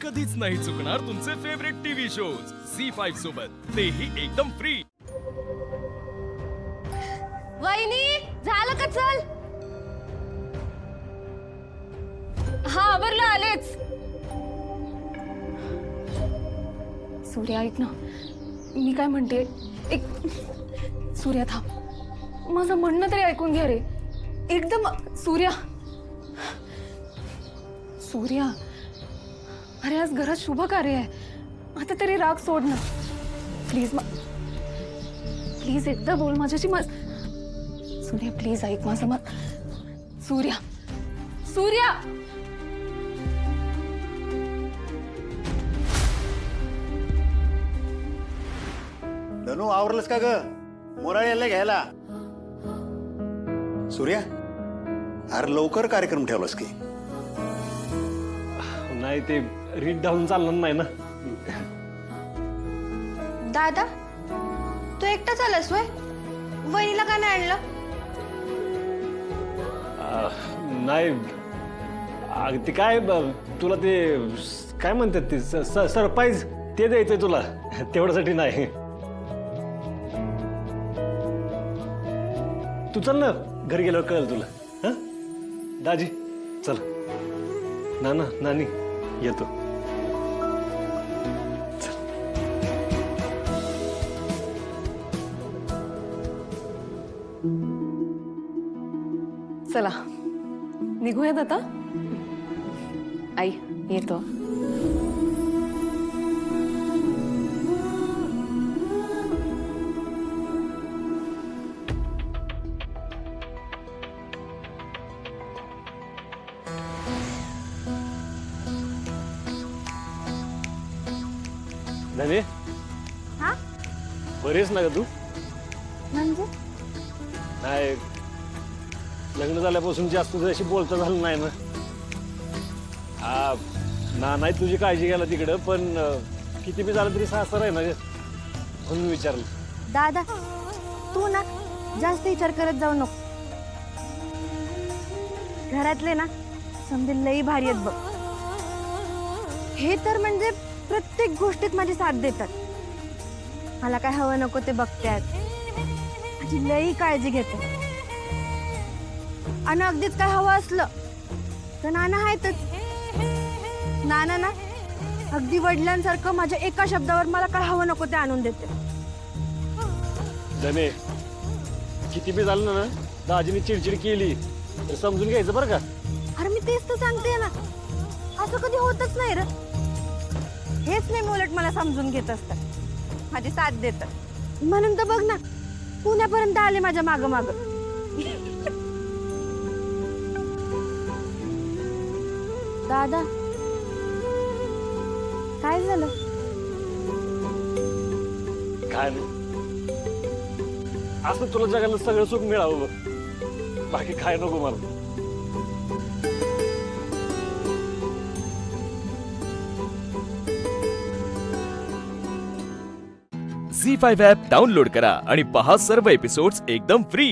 कधीच नाही चुकणार तुमचे फेवरेट टीव्ही शोज झी5 सोबत, तेही एकदम फ्री। वहिनी झालं का? चल हा आवरलं, आलेच। सूर्या ऐक ना, मी काय म्हणते, एक सूर्या थांब, माझं म्हणणं तरी ऐकून घे रे। एकदम सूर्या, सूर्या अरे आज घरात शुभ कार्य आहे, आता तरी राग सोड ना प्लीज। प्लीज एकदा बोल माझ्याशी। सूर्या प्लीज ऐक माझं मत। सूर्या सूर्या धनु आवरलंस का ग? मोराळ यायला घ्यायला। सूर्या अरे लवकर कार्यक्रम ठेवलास की? नाही ते रीड डाऊन चालणार नाही ना। दादा तू एकटाच आलास वय? वहिनीला का नाही आणलं? नाही ते काय तुला ते काय म्हणतात ते सरप्राईज ते द्यायचंय तुला, तेवढ्यासाठी नाही। तू चल ना, घरी गेल्यावर कळेल तुला। हा दाजी चल, नाना नानी येतो। चला निघूयात आता। आई येतो। धने हा बरेच ना ग तू? म्हणजे नाही लग्न झाल्यापासून जास्त अशी बोलता झालं नाही ना। हा ना नाही तुझी काळजी घ्यायला तिकडं, पण किती बी झालं तरी सासर आहे ना ग, म्हणून विचारलं। दादा तू ना जास्त विचार करत जाऊ नको। घरातले ना समजे लई भारी आहेत बघ। हे तर म्हणजे प्रत्येक गोष्टीत माझी साथ देतात। मला काय हवं नको ते बघतात, माझी लई काळजी घेतात। आणि अगदीच काय हवं असलं तर नाना आहेतच। नाना ना अगदी वडिलांसारखं माझ्या एका शब्दावर मला काय हवं नको ते आणून देते। धने किती बी झालं ना, दाजीने चिडचिड केली तर समजून घ्यायचं बरं का। अरे मी तेच तर सांगते ना, असं कधी होतच नाही रे। हेच नाही उलट मला समजून घेत असतात, माझी साथ देतात। म्हणून तर बघ ना पुण्यापर्यंत आले माझ्या माग माग। दादा काय झालं? काय नाही, असं तुला जगाला सगळं सुख मिळावं बघ, बाकी काय नको मला। झी5 ॲप डाउनलोड करा आणि पहा सर्व एपिसोड्स एकदम फ्री।